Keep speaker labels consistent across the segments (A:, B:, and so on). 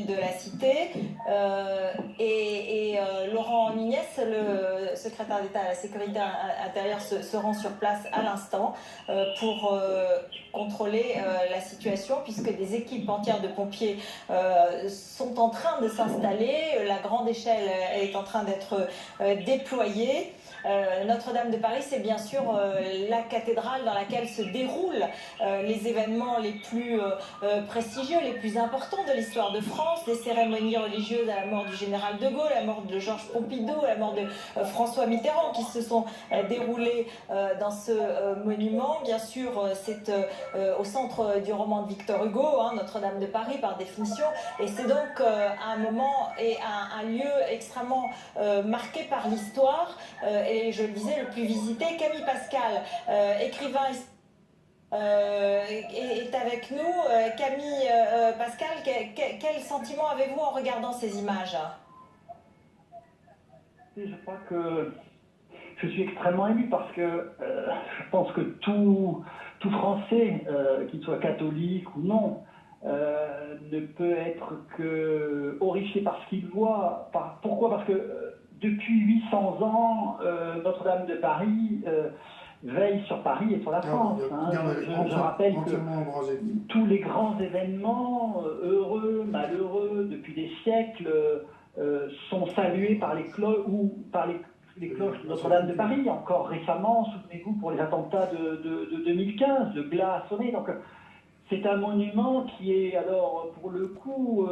A: de la Cité Laurent Nunez, le secrétaire d'État à la sécurité intérieure, se rend sur place à l'instant pour contrôler la situation, puisque des équipes entières de pompiers sont en train de s'installer. La grande échelle est en train d'être déployée. Notre-Dame de Paris, c'est bien sûr la cathédrale dans laquelle se déroulent les événements les plus prestigieux, les plus importants de l'histoire de France, des cérémonies religieuses à la mort du général de Gaulle, à la mort de Georges Pompidou, à la mort de François Mitterrand, qui se sont déroulées dans ce monument. Bien sûr, c'est au centre du roman de Victor Hugo, Notre-Dame de Paris par définition, et c'est donc un moment et un lieu extrêmement marqué par l'histoire, et je le disais, le plus visité. Camille Pascal, écrivain est avec nous. Camille Pascal, quel sentiment avez-vous en regardant ces images?
B: Je crois que je suis extrêmement ému parce que je pense que tout Français, qu'il soit catholique ou non, ne peut être que horrifié par ce qu'il voit. Pourquoi? Parce que depuis 800 ans, Notre-Dame de Paris veille sur Paris et sur la France. Je rappelle que tous les grands événements, heureux, malheureux, depuis des siècles, sont salués par les cloches les cloches de Notre-Dame de Paris. Encore récemment, souvenez-vous, pour les attentats de 2015, le glas a sonné. Donc, c'est un monument qui est, alors, pour le coup,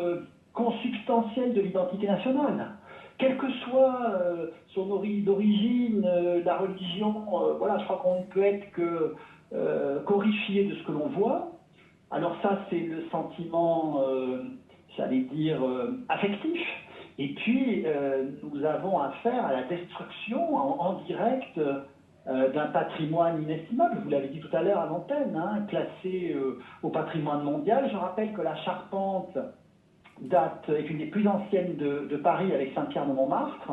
B: consubstantiel de l'identité nationale. Quelle que soit son d'origine, la religion, voilà, je crois qu'on ne peut être que qu'horrifié de ce que l'on voit. Alors ça, c'est le sentiment, j'allais dire, affectif. Et puis, nous avons affaire à la destruction en direct d'un patrimoine inestimable. Vous l'avez dit tout à l'heure à l'antenne, classé au patrimoine mondial. Je rappelle que la charpente est une des plus anciennes de Paris, avec Saint-Pierre-de-Montmartre,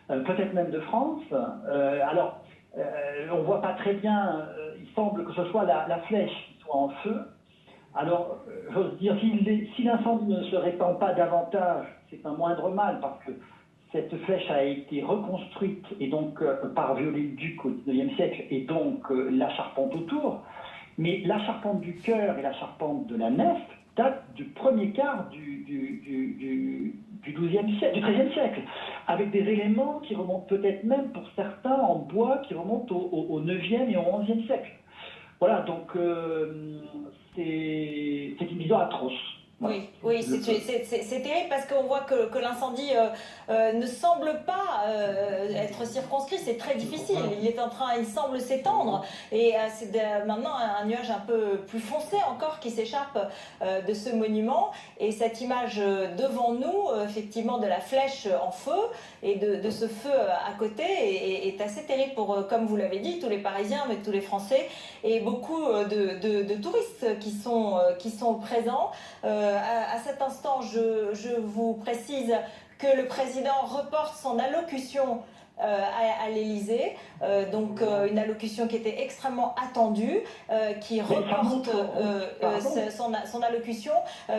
B: peut-être même de France. On ne voit pas très bien, il semble que ce soit la flèche qui soit en feu. Alors, j'ose dire, si l'incendie ne se répand pas davantage, c'est un moindre mal, parce que cette flèche a été reconstruite, et donc par Viollet-le-Duc au XIXe siècle, et donc la charpente autour. Mais la charpente du chœur et la charpente de la nef datent du premier quart du XIIe siècle, du XIIIe siècle, avec des éléments qui remontent peut-être même pour certains en bois, qui remontent au IXe et au XIe siècle. Voilà, donc c'est une histoire atroce.
A: Oui, c'est terrible parce qu'on voit que l'incendie ne semble pas être circonscrit. C'est très difficile. Il semble s'étendre, et c'est maintenant un nuage un peu plus foncé encore qui s'échappe de ce monument. Et cette image devant nous, effectivement, de la flèche en feu et de ce feu à côté est assez terrible pour, comme vous l'avez dit, tous les Parisiens, mais tous les Français, et beaucoup de touristes qui sont présents. À cet instant, je vous précise que le président reporte son allocution à l'Élysée, une allocution qui était extrêmement attendue, qui reporte son allocution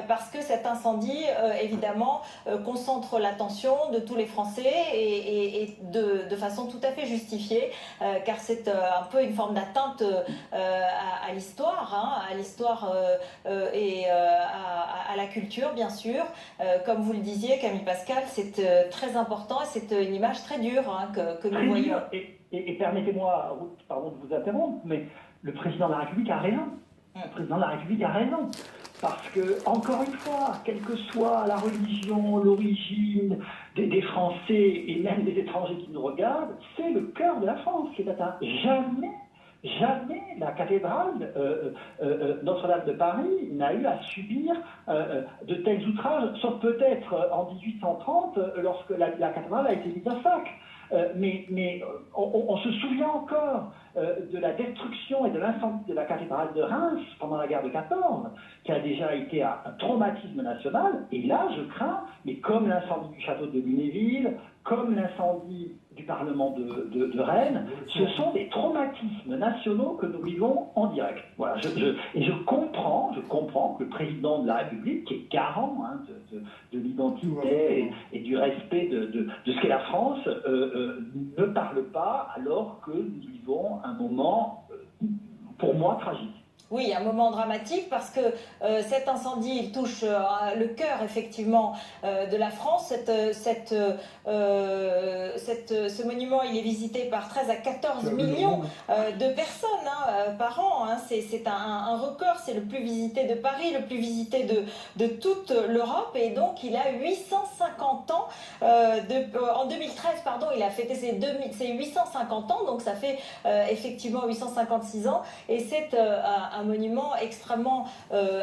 A: parce que cet incendie, évidemment, concentre l'attention de tous les Français, et de façon tout à fait justifiée, car c'est un peu une forme d'atteinte à l'histoire, et à la culture, bien sûr. Comme vous le disiez, Camille Pascal, c'est très important, et c'est une image très dure que nous voyons.
B: Et permettez-moi, pardon de vous interrompre, mais le président de la République a raison. Le président de la République a raison. Parce que, encore une fois, quelle que soit la religion, l'origine des Français et même des étrangers qui nous regardent, c'est le cœur de la France qui est atteint. Jamais la cathédrale Notre-Dame de Paris n'a eu à subir de tels outrages, sauf peut-être en 1830, lorsque la cathédrale a été mise à sac. Mais on se souvient encore de la destruction et de l'incendie de la cathédrale de Reims pendant la guerre de 14, qui a déjà été un traumatisme national. Et là, je crains, mais comme l'incendie du château de Lunéville, comme l'incendie du Parlement de Rennes, ce sont des traumatismes nationaux que nous vivons en direct. Voilà, et je comprends que le président de la République, qui est garant de l'identité et du respect de ce qu'est la France, ne parle pas alors que nous vivons un moment, pour moi, tragique.
A: Oui, un moment dramatique parce que cet incendie il touche le cœur effectivement de la France. Ce monument il est visité par 13 à 14 millions de personnes par an. Hein. C'est un record, c'est le plus visité de Paris, le plus visité de toute l'Europe et donc il a 850 ans. En 2013, pardon, il a fêté ses 850 ans, donc ça fait effectivement 856 ans et c'est un monument extrêmement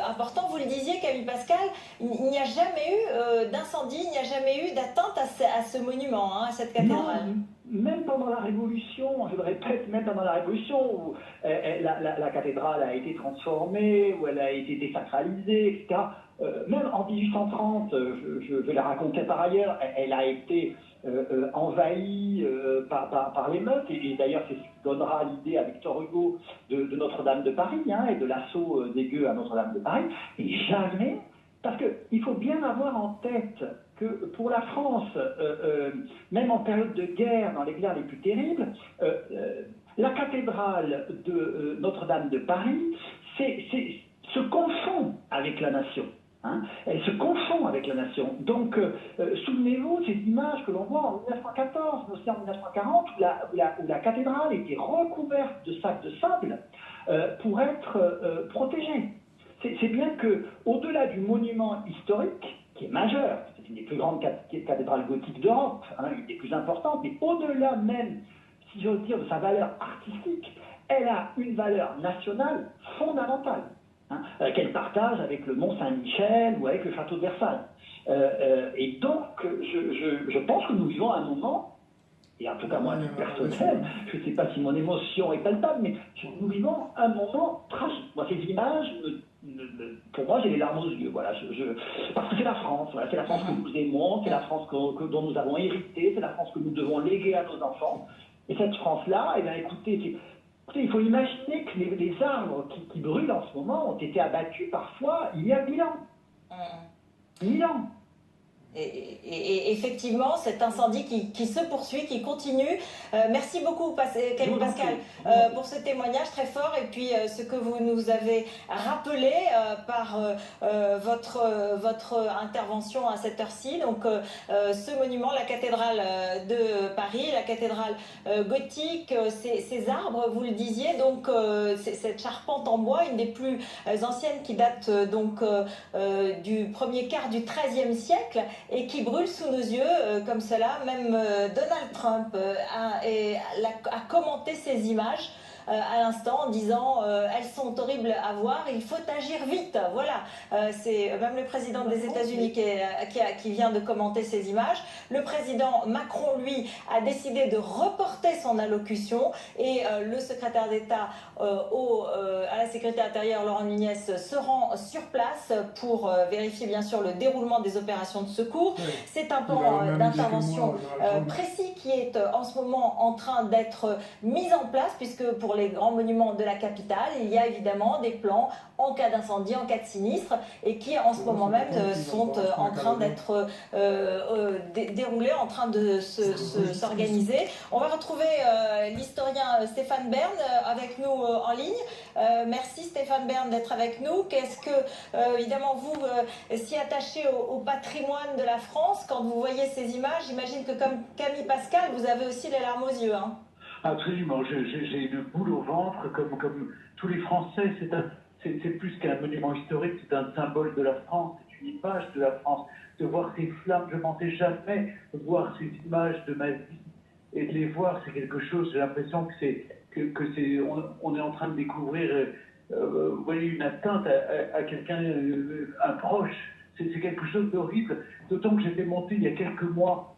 A: important. Vous le disiez, Camille Pascal, il n'y a jamais eu d'incendie, il n'y a jamais eu d'atteinte à ce monument, à cette cathédrale.
B: Non, même pendant la Révolution, je le répète, même pendant la Révolution, où la cathédrale a été transformée, où elle a été désacralisée, etc. Même en 1830, je l'ai raconté par ailleurs, elle a été envahie par les meutes, et d'ailleurs c'est ce qui donnera l'idée à Victor Hugo de Notre-Dame de Paris, et de l'assaut des gueux à Notre-Dame de Paris, et jamais, parce qu'il faut bien avoir en tête que pour la France, même en période de guerre, dans les guerres les plus terribles, la cathédrale de Notre-Dame de Paris se confond avec la nation. Elle se confond avec la nation. Donc, souvenez-vous ces images que l'on voit en 1914, mais aussi en 1940, où la cathédrale était recouverte de sacs de sable pour être protégée. C'est bien qu'au-delà du monument historique, qui est majeur, c'est une des plus grandes cathédrales gothiques d'Europe, une des plus importantes, mais au-delà même, si j'ose dire, de sa valeur artistique, elle a une valeur nationale fondamentale. Qu'elle partage avec le Mont-Saint-Michel ou avec le château de Versailles. Et donc, je pense que nous vivons un moment, et en tout cas moi, à titre personnel, je ne sais pas si mon émotion est palpable, mais nous vivons un moment tragique. Moi, ces images, pour moi, j'ai les larmes aux yeux. Voilà, parce que c'est la France, voilà, c'est la France que nous aimons, c'est la France dont nous avons hérité, c'est la France que nous devons léguer à nos enfants. Et cette France-là, eh bien, écoutez, il faut imaginer que les arbres qui brûlent en ce moment ont été abattus parfois il y a 1000 ans. 1000 ans.
A: Et effectivement, cet incendie qui se poursuit, qui continue. Merci beaucoup, Camille Pascal, pour ce témoignage très fort et puis ce que vous nous avez rappelé par votre intervention à cette heure-ci. Donc, ce monument, la cathédrale de Paris, la cathédrale gothique, ces arbres, vous le disiez, donc cette charpente en bois, une des plus anciennes qui date donc du premier quart du XIIIe siècle. Et qui brûle sous nos yeux comme cela. Même Donald Trump a commenté ces images à l'instant en disant elles sont horribles à voir, il faut agir vite. Voilà, c'est même le président des États-Unis qui vient de commenter ces images. Le président Macron, lui, a décidé de reporter son allocution et le secrétaire d'État à la sécurité intérieure, Laurent Nunez, se rend sur place pour vérifier bien sûr le déroulement des opérations de secours. Oui. C'est un plan d'intervention précis qui est en ce moment en train d'être mis en place, puisque pour les grands monuments de la capitale, il y a évidemment des plans en cas d'incendie, en cas de sinistre, et qui en ce moment même sont en train d'être déroulés, en train de s'organiser. On va retrouver l'historien Stéphane Bern avec nous en ligne. Merci Stéphane Bern d'être avec nous. Qu'est-ce que, évidemment, vous si attaché au patrimoine de la France, quand vous voyez ces images, j'imagine que comme Camille Pascal, vous avez aussi les larmes aux yeux.
C: Absolument, j'ai une boule au ventre, comme tous les Français. C'est plus qu'un monument historique, c'est un symbole de la France, c'est une image de la France. De voir ces flammes, je ne pensais jamais voir ces images de ma vie, et de les voir, c'est quelque chose, j'ai l'impression on est en train de découvrir, vous voyez, une atteinte à quelqu'un, un proche. C'est quelque chose d'horrible, d'autant que j'étais monté il y a quelques mois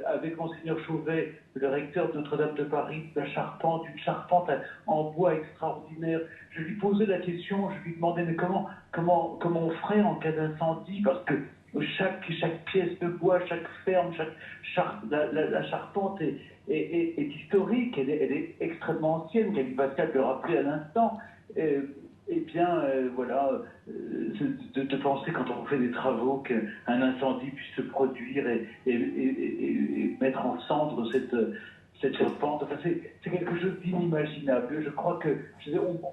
C: avec Monseigneur Chauvet, le recteur de Notre-Dame de Paris, une charpente en bois extraordinaire. Je lui posais la question, je lui demandais mais comment on ferait en cas d'incendie, parce que chaque pièce de bois, chaque ferme, la charpente est historique, elle est extrêmement ancienne, Camille Pascal le rappelait à l'instant. Voilà, de penser quand on fait des travaux qu'un incendie puisse se produire et mettre en cendres cette charpente, enfin, c'est quelque chose d'inimaginable. Je crois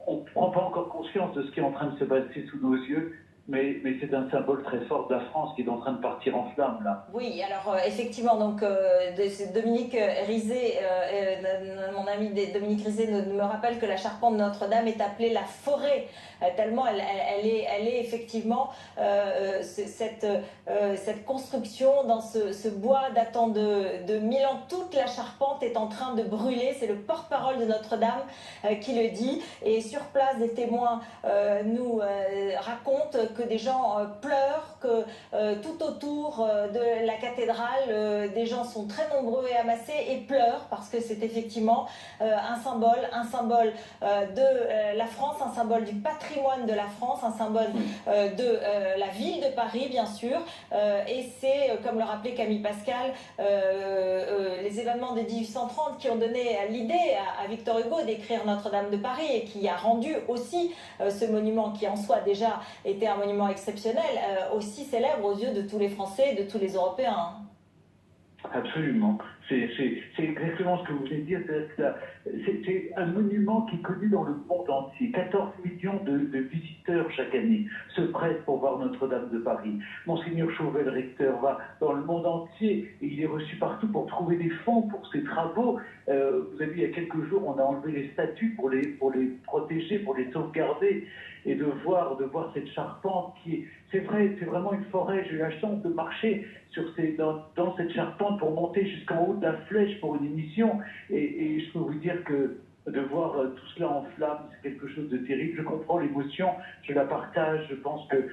C: on ne prend pas encore conscience de ce qui est en train de se passer sous nos yeux, mais c'est un symbole très fort de la France qui est en train de partir en flammes, là.
A: Oui, alors effectivement, donc Dominique Rizet, mon ami Dominique Rizet me rappelle que la charpente de Notre-Dame est appelée la forêt, tellement elle est effectivement cette construction dans ce bois datant de 1000 ans. Toute la charpente est en train de brûler, c'est le porte-parole de Notre-Dame qui le dit, et sur place des témoins nous racontent que des gens pleurent, que tout autour de la cathédrale, des gens sont très nombreux et amassés et pleurent parce que c'est effectivement un symbole de la France, un symbole du patrimoine de la France, un symbole de la ville de Paris, bien sûr. Et c'est, comme le rappelait Camille Pascal, les événements de 1830 qui ont donné l'idée à Victor Hugo d'écrire Notre-Dame de Paris et qui a rendu aussi ce monument qui en soi déjà était un monument exceptionnel, aussi célèbre aux yeux de tous les Français et de tous les Européens.
C: Absolument. C'est exactement ce que vous venez de dire. C'est un monument qui est connu dans le monde entier. 14 millions de visiteurs chaque année se pressent pour voir Notre-Dame de Paris. Monseigneur Chauvet, le recteur, va dans le monde entier et il est reçu partout pour trouver des fonds pour ses travaux. Vous avez vu, il y a quelques jours, on a enlevé les statues pour les protéger, pour les sauvegarder. Et de voir cette charpente c'est vrai, c'est vraiment une forêt. J'ai eu la chance de marcher dans cette charpente pour monter jusqu'en haut de la flèche pour une émission. Et je peux vous dire que de voir tout cela en flammes, c'est quelque chose de terrible. Je comprends l'émotion, je la partage. Je pense que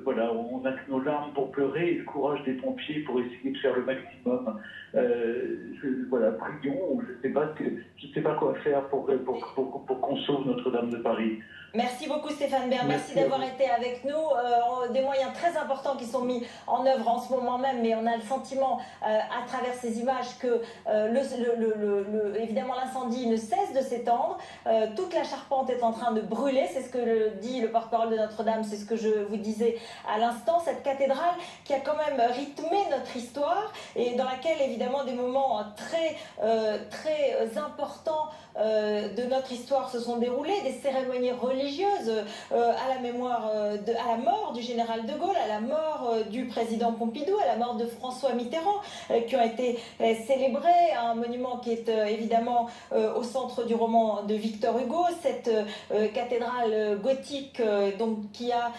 C: voilà, on a que nos larmes pour pleurer et le courage des pompiers pour essayer de faire le maximum. Voilà, prions. Je ne sais pas quoi faire pour qu'on sauve Notre-Dame de Paris.
A: Merci beaucoup Stéphane Bern, merci d'avoir été avec nous. Des moyens très importants qui sont mis en œuvre en ce moment même, mais on a le sentiment à travers ces images que évidemment l'incendie ne cesse de s'étendre. Toute la charpente est en train de brûler, c'est ce que dit le porte-parole de Notre-Dame, c'est ce que je vous disais à l'instant. Cette cathédrale qui a quand même rythmé notre histoire et dans laquelle évidemment des moments très importants de notre histoire se sont déroulés, des cérémonies religieuses à la mémoire à la mort du général de Gaulle, à la mort du président Pompidou, à la mort de François Mitterrand, qui ont été célébrés, un monument qui est évidemment au centre du roman de Victor Hugo, cette cathédrale gothique donc qui a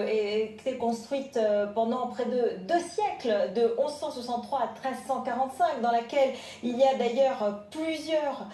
A: été construite pendant près de 2 siècles, de 1163 à 1345, dans laquelle il y a d'ailleurs plusieurs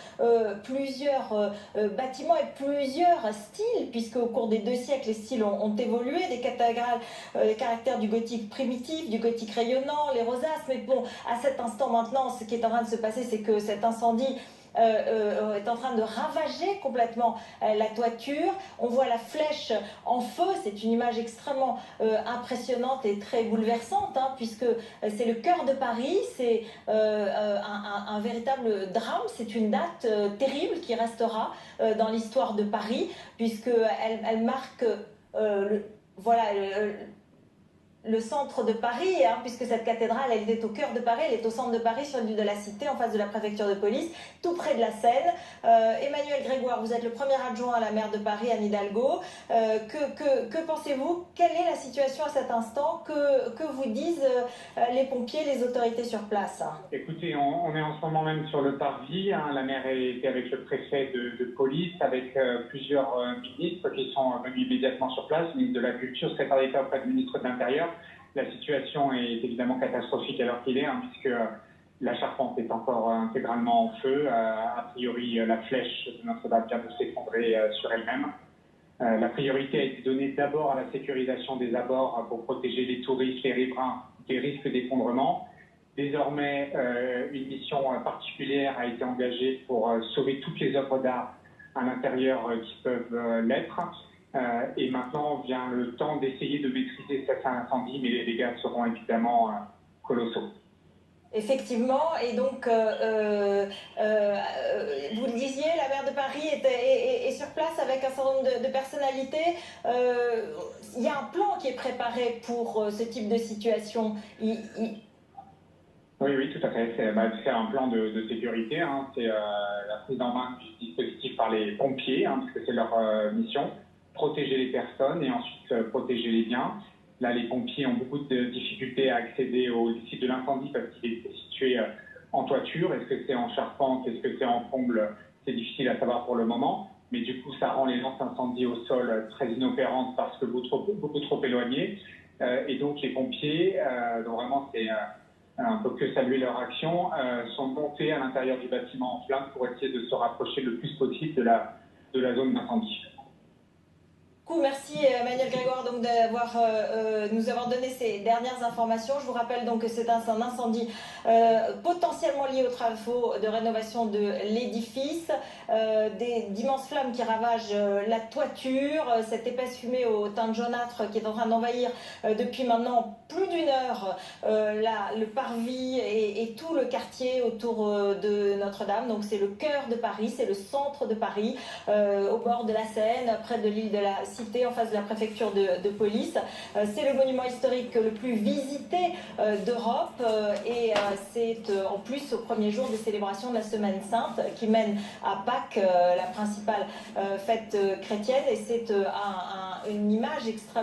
A: bâtiments et plusieurs styles, puisque au cours des 2 siècles, les styles ont évolué, des cathédrales, les caractères du gothique primitif, du gothique rayonnant, les rosaces. Mais bon, à cet instant maintenant, ce qui est en train de se passer, c'est que cet incendie est en train de ravager complètement la toiture. On voit la flèche en feu, c'est une image extrêmement impressionnante et très bouleversante, hein, puisque c'est le cœur de Paris, c'est un véritable drame, c'est une date terrible qui restera dans l'histoire de Paris, puisqu'elle marque le centre de Paris, hein, puisque cette cathédrale, elle est au cœur de Paris, elle est au centre de Paris, sur l'île de la Cité, en face de la préfecture de police, tout près de la Seine. Emmanuel Grégoire, vous êtes le premier adjoint à la maire de Paris, Anne Hidalgo. Que pensez-vous? Quelle est la situation à cet instant? Que vous disent les pompiers, les autorités sur place?
D: Écoutez, on est en ce moment même sur le parvis. Hein. La maire était avec le préfet de police, avec plusieurs ministres qui sont venus immédiatement sur place, ministre de la Culture, secrétaire d'État auprès du ministre de l'Intérieur. La situation est évidemment catastrophique à l'heure qu'il est, hein, puisque la charpente est encore intégralement en feu. A priori, la flèche de Notre-Dame vient de s'effondrer sur elle-même. La priorité a été donnée d'abord à la sécurisation des abords pour protéger les touristes, les riverains des risques d'effondrement. Désormais, une mission particulière a été engagée pour sauver toutes les œuvres d'art à l'intérieur qui peuvent l'être. Et maintenant vient le temps d'essayer de maîtriser cet incendie, mais les dégâts seront évidemment colossaux.
A: Effectivement, et donc, vous le disiez, la maire de Paris est sur place avec un certain nombre de personnalités. Il y a un plan qui est préparé pour ce type de situation.
D: Oui, tout à fait. C'est un plan de sécurité. Hein. C'est la prise en main du dispositif par les pompiers, hein, parce que c'est leur mission. Protéger les personnes et ensuite protéger les biens. Là, les pompiers ont beaucoup de difficultés à accéder au site de l'incendie parce qu'il est situé en toiture. Est-ce que c'est en charpente? Est-ce que c'est en comble? C'est difficile à savoir pour le moment. Mais du coup, ça rend les lances incendies au sol très inopérantes parce que beaucoup trop éloignées. Et donc, les pompiers, dont vraiment c'est un peu que saluer leur action, sont montés à l'intérieur du bâtiment en flammes pour essayer de se rapprocher le plus possible de la zone d'incendie.
A: Merci Emmanuel Grégoire donc nous avoir donné ces dernières informations. Je vous rappelle donc que c'est un incendie potentiellement lié aux travaux de rénovation de l'édifice, d'immenses flammes qui ravagent la toiture, cette épaisse fumée au teint jaunâtre qui est en train d'envahir depuis maintenant plus d'une heure le parvis et tout le quartier autour de Notre-Dame. Donc c'est le cœur de Paris, c'est le centre de Paris, au bord de la Seine, près de l'île de la Cité, en face de la préfecture de police. C'est le monument historique le plus visité d'Europe et c'est en plus au premier jour des célébrations de la Semaine Sainte qui mène à Pâques, la principale fête chrétienne, et c'est une image extrêmement